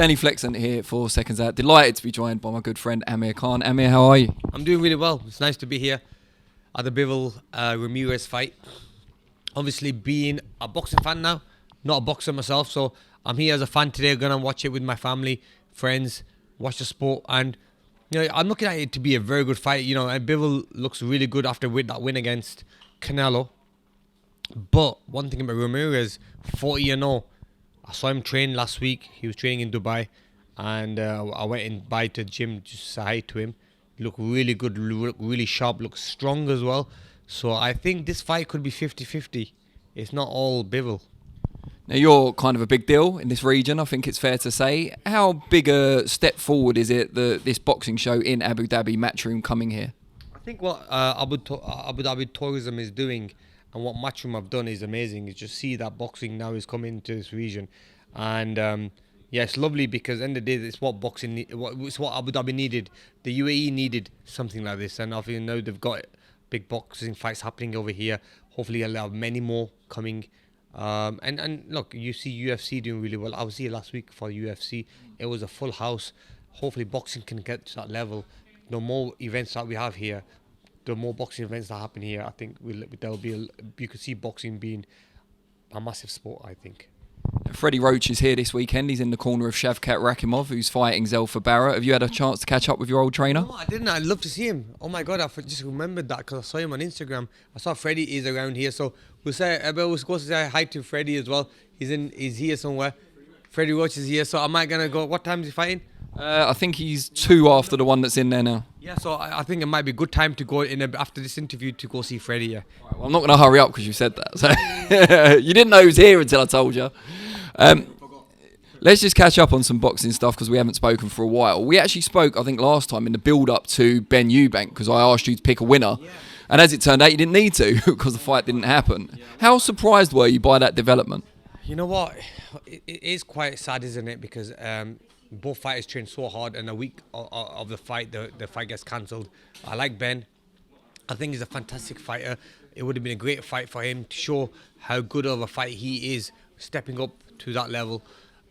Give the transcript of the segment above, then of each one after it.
Danny Flexent here for Seconds Out. Delighted to be joined by my good friend Amir Khan. Amir, how are you? I'm doing really well. It's nice to be here at the Bivol Ramirez fight. Obviously, being a boxing fan now, not a boxer myself, so I'm here as a fan today. Gonna watch it with my family, friends, watch the sport, and I'm looking at it to be a very good fight. And Bivol looks really good after that win against Canelo. But one thing about Ramirez, 40-0. I saw him train last week. He was training in Dubai, and I went in by to the gym just to say hi to him. He looked really good, looked really sharp, looked strong as well. So I think this fight could be 50-50. It's not all Bivol. Now, you're kind of a big deal in this region, I think it's fair to say. How big a step forward is it, this boxing show in Abu Dhabi, Matchroom, coming here? I think what Abu Dhabi Tourism is doing and what Matchroom have done is amazing. You just see that boxing now is coming to this region. And it's lovely because at the end of the day, it's what boxing, it's what Abu Dhabi needed. The UAE needed something like this. And obviously now they've got big boxing fights happening over here. Hopefully I'll have many more coming. And look, you see UFC doing really well. I was here last week for UFC. It was a full house. Hopefully boxing can get to that level. The more events that we have here, the more boxing events that happen here, I think there'll be you could see boxing being a massive sport, I think. Freddie Roach is here this weekend. He's in the corner of Shavkat Rakimov, who's fighting Zelfa Barra. Have you had a chance to catch up with your old trainer? No, I didn't. I'd love to see him. Oh my God, I just remembered that because I saw him on Instagram. I saw Freddie is around here, so we're supposed to say hi to Freddie as well. He's here somewhere. Freddie Roach is here, so am I gonna go? What time is he fighting? I think he's 2 after the one that's in there now. Yeah, so I think it might be a good time to go after this interview to go see Freddie. Yeah. Right, well, I'm not going to hurry up because you said that. So you didn't know he was here until I told you. Let's just catch up on some boxing stuff because we haven't spoken for a while. We actually spoke, I think, last time in the build-up to Ben Eubank because I asked you to pick a winner. Yeah. And as it turned out, you didn't need to because the fight didn't happen. Yeah. How surprised were you by that development? You know what? It is quite sad, isn't it? Because both fighters trained so hard, and a week of the fight, the fight gets cancelled. I like Ben. I think he's a fantastic fighter. It would have been a great fight for him to show how good of a fight he is, stepping up to that level.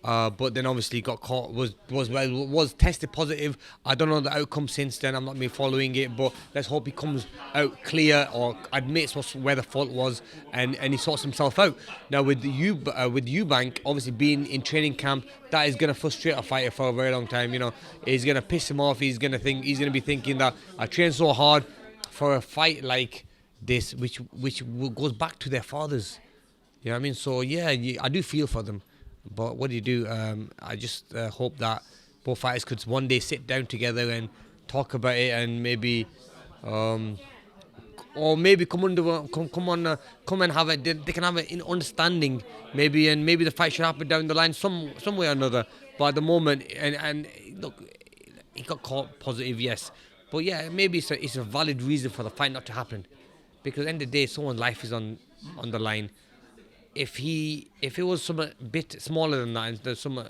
But then obviously got caught, was tested positive. I don't know the outcome since then. I'm not been following it, but let's hope he comes out clear or admits where the fault was and he sorts himself out. Now with Eubank, obviously being in training camp, that is going to frustrate a fighter for a very long time. It's going to piss him off. He's going to be thinking that I trained so hard for a fight like this, which goes back to their fathers. You know what I mean? So yeah, I do feel for them. But what do you do? I just hope that both fighters could one day sit down together and talk about it, and maybe, or maybe come and have it. They can have an understanding, maybe, and maybe the fight should happen down the line some way or another. But at the moment, and look, he got caught positive, yes, but yeah, maybe it's a valid reason for the fight not to happen, because at the end of the day, someone's life is on the line. If it was something a bit smaller than that, and something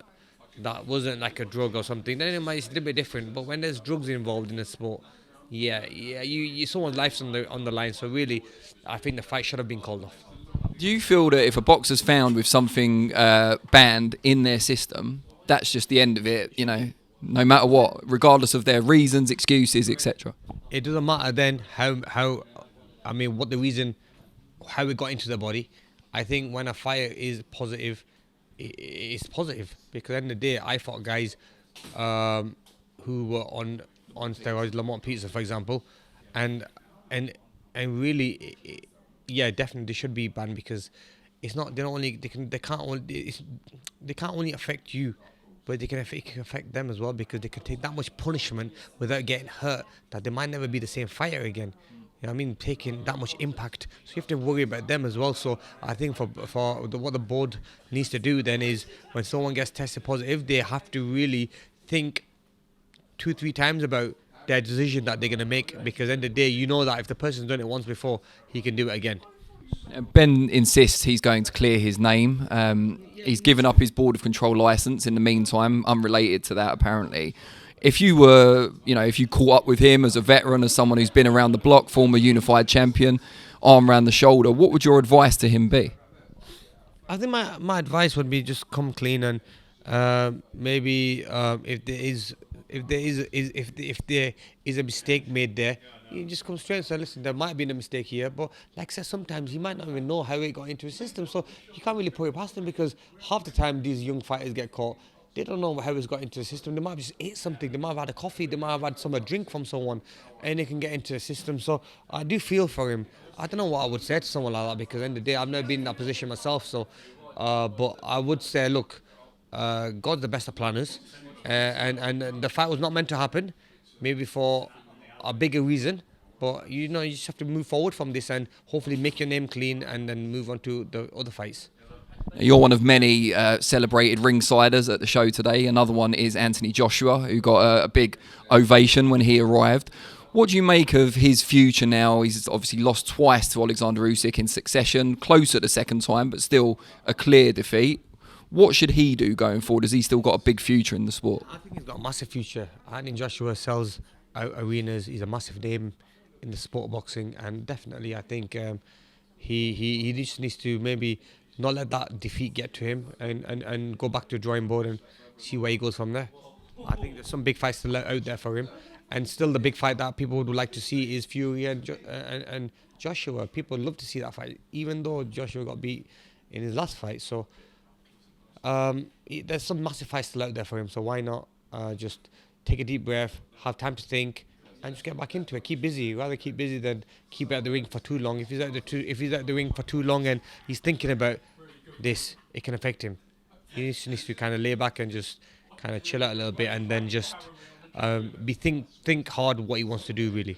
that wasn't like a drug or something, then it's a little bit different. But when there's drugs involved in a sport, someone's life's on the line. So really, I think the fight should have been called off. Do you feel that if a boxer's found with something banned in their system, that's just the end of it? No matter what, regardless of their reasons, excuses, etc. It doesn't matter then what the reason, how it got into the body. I think when a fight is positive, it's positive, because at the end of the day, I fought guys who were on steroids, Lamont Pizza, for example, and really, definitely they should be banned, because it's not they can't only affect you, but it can affect them as well, because they can take that much punishment without getting hurt that they might never be the same fighter again. Taking that much impact. So you have to worry about them as well. So I think what the board needs to do then is, when someone gets tested positive, they have to really think 2-3 times about their decision that they're going to make, because at the end of the day, that if the person's done it once before, he can do it again. Ben insists he's going to clear his name. He's given up his board of control licence in the meantime, unrelated to that apparently. If you caught up with him as a veteran, as someone who's been around the block, former unified champion, arm around the shoulder, what would your advice to him be? I think my advice would be just come clean and Maybe if there is a mistake made there, you just come straight and say, listen, there might have been a mistake here, but like I said, sometimes you might not even know how it got into his system, so you can't really put it past him, because half the time these young fighters get caught, they don't know how it's got into the system. They might have just ate something, they might have had a coffee, they might have had some drink from someone, and it can get into the system. So I do feel for him. I don't know what I would say to someone like that, because at the end of the day, I've never been in that position myself. So, but I would say, look, God's the best of planners, and the fight was not meant to happen, maybe for a bigger reason. But you just have to move forward from this and hopefully make your name clean, and then move on to the other fights. You're one of many celebrated ringsiders at the show today. Another one is Anthony Joshua, who got a big ovation when he arrived. What do you make of his future now? He's obviously lost twice to Alexander Usyk in succession, close at the second time, but still a clear defeat. What should he do going forward? Has he still got a big future in the sport? I think he's got a massive future. I think Joshua sells out arenas. He's a massive name in the sport of boxing, and definitely I think he just needs to maybe not let that defeat get to him, and go back to the drawing board and see where he goes from there. I think there's some big fights still out there for him, and still the big fight that people would like to see is Fury and Joshua. People love to see that fight, even though Joshua got beat in his last fight. So there's some massive fights still out there for him. So why not just take a deep breath, have time to think, and just get back into it. Keep busy. Rather keep busy than keep out the ring for too long. If he's out the ring for too long and he's thinking about this, it can affect him. He just needs to kind of lay back and just kind of chill out a little bit, and then just think hard what he wants to do, really.